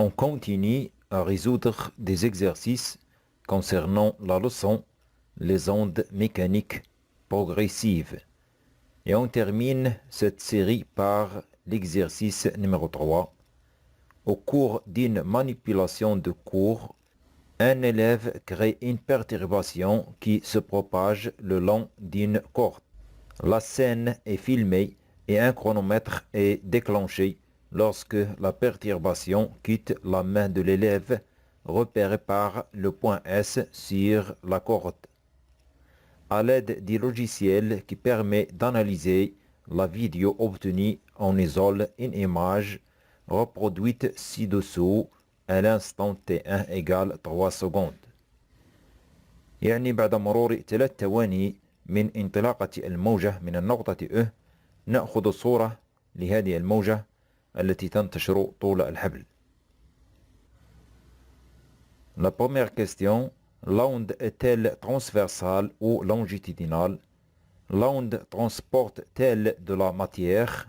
On continue à résoudre des exercices concernant la leçon les ondes mécaniques progressives. Et on termine cette série par l'exercice numéro 3. Au cours d'une manipulation de cours, un élève crée une perturbation qui se propage le long d'une corde. La scène est filmée et un chronomètre est déclenché lorsque la perturbation quitte la main de l'élève repéré par le point S sur la corde. À l'aide du logiciel qui permet d'analyser la vidéo obtenue, on isole une image reproduite ci-dessous à l'instant T1 égale 3 secondes. يعني بعد مرور 3 ثواني من انطلاقة الموجة من النقطة E نأخذ صورة لهذه الموجة التي تنتشر طول الحبل. La première question, l'onde est-elle transversale ou longitudinale? L'onde transporte-t-elle de la matière؟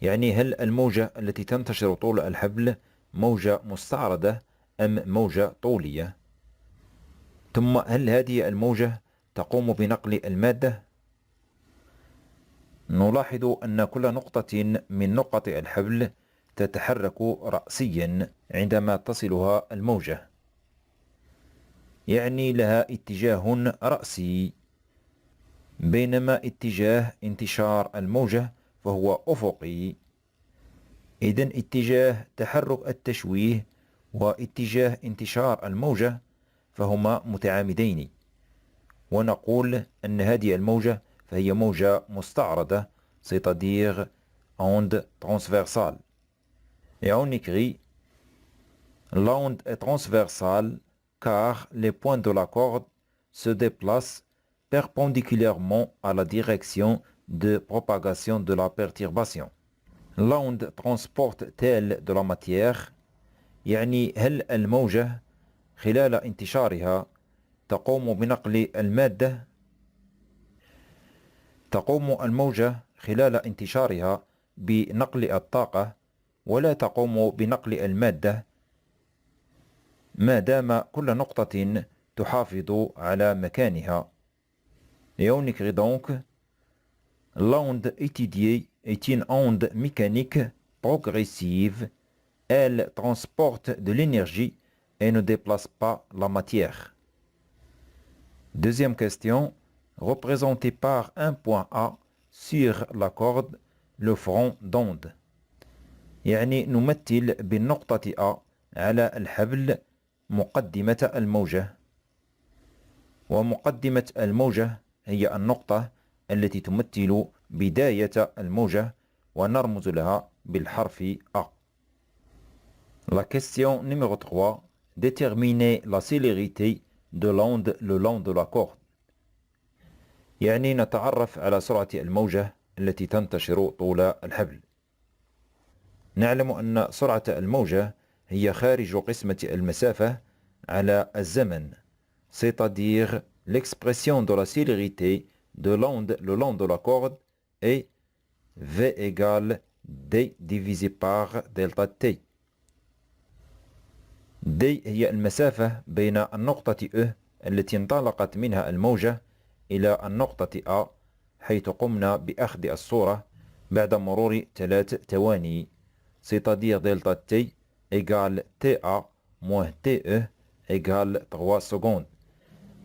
يعني هل الموجة التي تنتشر طول الحبل موجة مستعرضة أم موجة طولية؟ ثم هل هذه الموجة تقوم بنقل المادة؟ نلاحظ أن كل نقطة من نقط الحبل تتحرك رأسيا عندما تصلها الموجة، يعني لها اتجاه رأسي، بينما اتجاه انتشار الموجة فهو أفقي. إذن اتجاه تحرك التشويه واتجاه انتشار الموجة فهما متعامدين، ونقول أن هذه الموجة فهي موجة مستعرضة، c'est-à-dire onde transversale. Et on écrit l'onde est transversale car les points de la corde se déplacent perpendiculairement à la direction de propagation de la perturbation. L'onde transporte-t-elle de la matière؟ يعني هل الموجة خلال انتشارها تقوم بنقل المادة؟ تقوم الموجة خلال انتشارها بنقل الطاقة ولا تقوم بنقل المادة ما دام كل نقطة تحافظ على مكانها. Et on écrit donc l'onde étudiée est une onde mécanique progressive. Elle transporte de l'énergie et ne déplace pas la matière. Deuxième question. Représentez par un point A sur la corde le front d'onde. يعني نمثل بالنقطة A على الحبل مقدمة الموجة، ومقدمة الموجة هي النقطة التي تمثل بداية الموجة ونرمز لها بالحرف A. La question numéro 3. Déterminez la célérité de l'onde le long de la corde. يعني نتعرف على سرعة الموجة التي تنتشر طول الحبل. نعلم أن سرعة الموجة هي خارج قسمة المسافة على الزمن، c'est-à-dire l'expression de la célérité de l'onde le long de la corde est V égale D divisé par delta T. D هي المسافة بين النقطة E التي انطلقت منها الموجة إلى النقطة A حيث قمنا بأخذ الصورة بعد مرور 3 ثواني، c'est-à-dire delta T égale TA moins TE égale 3 secondes.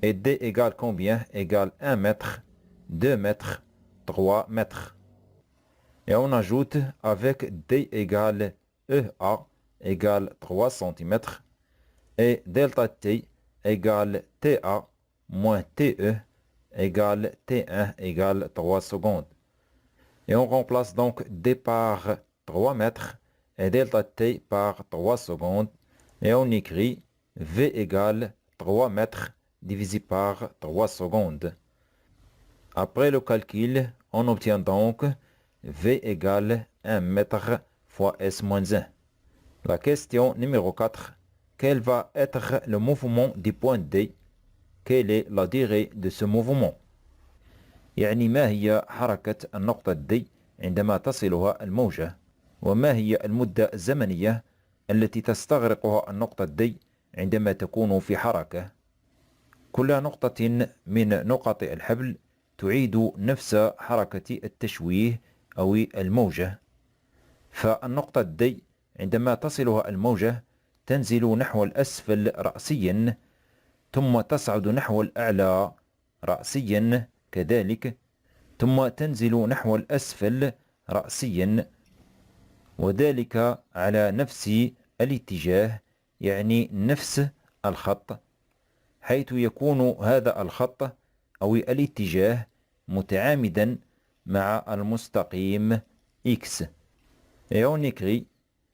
Et D égale combien? Égale 1 mètre, 2 mètres, 3 mètres. Et on ajoute avec D égale EA égale 3 cm et delta T égale TA moins TE égale T1 égale 3 secondes. Et on remplace donc D par 3 mètres et delta T par 3 secondes. Et on écrit V égale 3 mètres divisé par 3 secondes. Après le calcul, on obtient donc V égale 1 mètre fois S-1. La question numéro 4. Quel va être le mouvement du point D? Quelle est la durée de ce mouvement؟ يعني ما هي حركة النقطة D عندما تصلها الموجة؟ وما هي المدة الزمنية التي تستغرقها النقطة D عندما تكون في حركة. كل نقطة من نقط الحبل تعيد نفس حركة التشويه أو الموجة. فالنقطة D عندما تصلها الموجة تنزل نحو الأسفل رأسيا، ثم تصعد نحو الأعلى رأسيا كذلك، ثم تنزل نحو الأسفل رأسيا، وذلك على نفس الاتجاه، يعني نفس الخط، حيث يكون هذا الخط أو الاتجاه متعامدا مع المستقيم X. Et on écrit: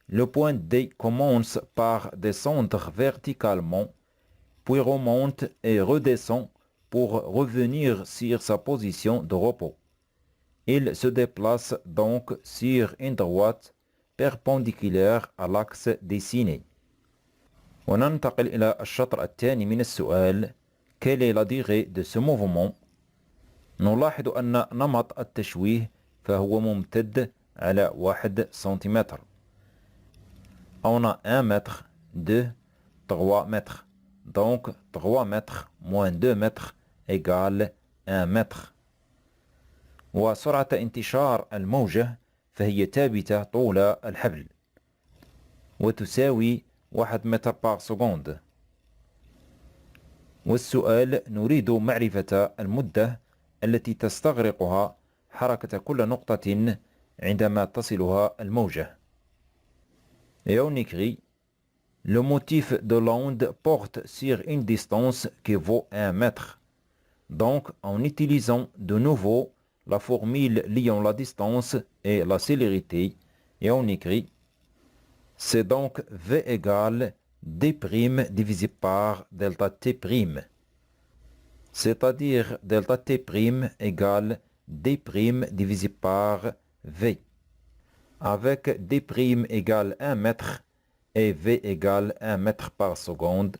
le point D commence par descendre verticalement, puis remonte et redescend pour revenir sur sa position de repos. Il se déplace donc sur une droite perpendiculaire à l'axe dessiné. وننتقل إلى الشطر الثاني من السؤال. Quelle est la durée de ce mouvement؟ نلاحظ أن نمط التشويه فهو ممتد على 1 سنتيمتر. On a 1 mètre, 2, 3 mètres. Donc 3 mètres moins 2 mètres égale 1 mètre. وسرعة انتشار الموجة فهي ثابتة طول الحبل وتساوي 1 متر بار سكوند. والسؤال: نريد معرفة المدة التي تستغرقها حركة كل نقطة عندما تصلها الموجة. Et on écrit: le motif de l'onde porte sur une distance qui vaut 1 mètre. Donc, en utilisant de nouveau la formule liant la distance et la célérité, et on écrit: c'est donc V égale D' divisé par delta T'. C'est-à-dire delta T' égale D' divisé par V. Avec D' égale 1 mètre et V égale 1 mètre par seconde,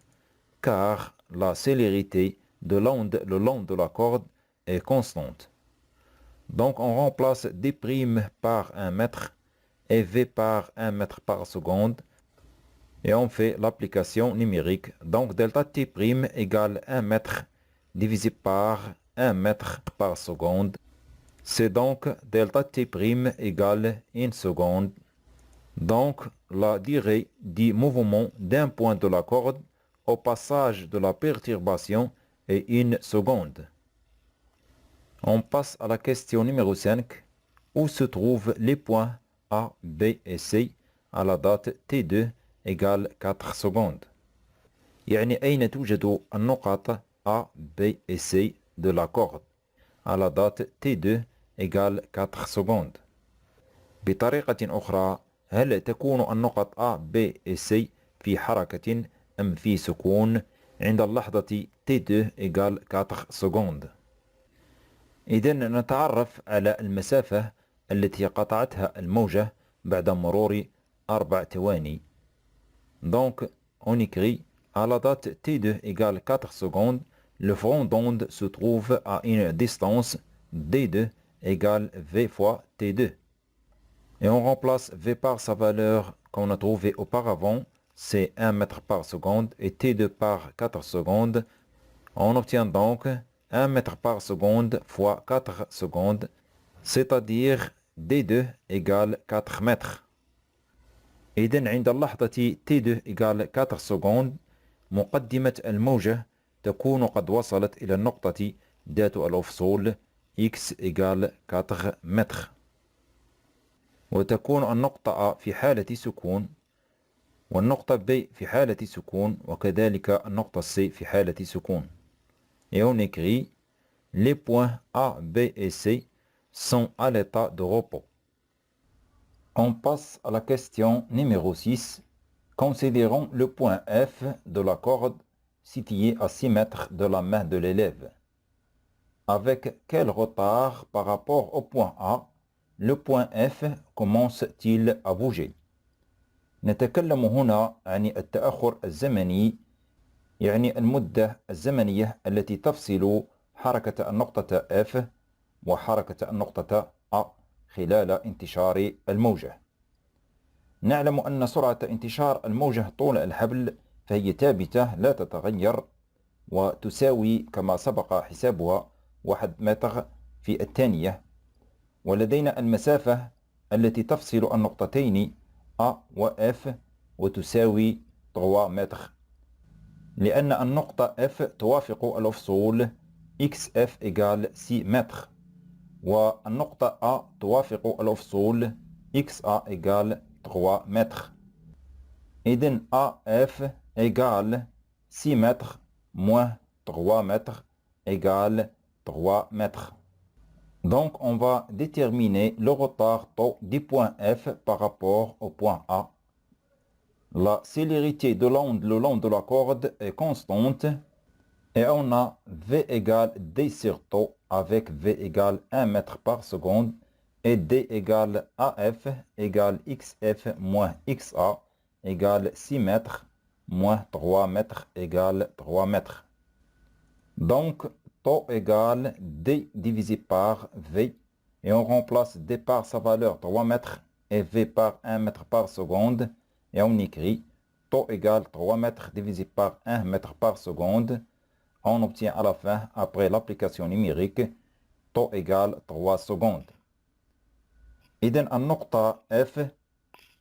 car la célérité de l'onde le long de la corde est constante. Donc on remplace D' par 1 mètre et V par 1 mètre par seconde et on fait l'application numérique. Donc delta T' égale 1 mètre divisé par 1 mètre par seconde. C'est donc delta T' égale 1 seconde. Donc la durée du mouvement d'un point de la corde au passage de la perturbation est 1 seconde. On passe à la question numéro 5. Où se trouvent les points A, B et C à la date T2 égale 4 secondes؟ يعني أين توجد النقط A, B et C de la corde à la date T2 égale 4 secondes؟ بطريقة أخرى، هل تكون النقط A, B et C في حركة أم في سكون عند اللحظة T2 égale 4 secondes؟ إذن نتعرف على المسافة التي قطعتها الموجة بعد مرور 4 ثواني. Donc, on écrit: à la date T2 égale 4 secondes, le front d'onde se trouve à une distance D2 égale V fois T2. Et on remplace V par sa valeur qu'on a trouvée auparavant, c'est 1 mètre par seconde, et T2 par 4 secondes. On obtient donc 1 mètre par seconde fois 4 secondes, c'est-à-dire D2 égale 4 mètres. إذن عند اللحظة T2 égale 4 secondes، مقدمة الموجة تكون قد وصلت إلى النقطة ذات الأفصول X égale 4 متر. وتكون النقطة A في حالة سكون، والنقطة B في حالة سكون، وكذلك النقطة C في حالة سكون. Et on écrit: les points A, B et C sont à l'état de repos. On passe à la question numéro 6. Considérons le point F de la corde situé à 6 mètres de la main de l'élève. Avec quel retard par rapport au point A le point F commence-t-il à bouger؟ نتكلم هنا عن التأخر الزمني، يعني المدة الزمنية التي تفصل حركة النقطة F وحركة النقطة A خلال انتشار الموجة. نعلم أن سرعة انتشار الموجة طول الحبل فهي ثابتة لا تتغير وتساوي كما سبق حسابها 1 متر في الثانية. ولدينا المسافة التي تفصل النقطتين A و F وتساوي 3 متر، لأن النقطة F توافق الأفصول XF égale 6 متر، والنقطة A توافق الأفصول XA égale 3 متر. إذن AF égale 6 متر moins 3 mètres égale 3 mètres. Donc, on va déterminer le retard taux du point F par rapport au point A. La célérité de l'onde le long de la corde est constante et on a V égale D sur taux avec V égale 1 mètre par seconde et D égale AF égale XF moins XA égale 6 mètres moins 3 mètres égale 3 mètres. Donc, taux égale D divisé par V et on remplace D par sa valeur 3 mètres et V par 1 mètre par seconde et on écrit taux égale 3 mètres divisé par 1 mètre par seconde. On obtient à la fin, après l'application numérique, taux égale 3 secondes. إذن النقطة F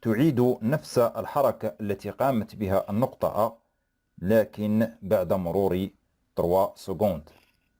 تعيد نفس الحركة التي قامت بها النقطة A لكن بعد مرور 3 secondes.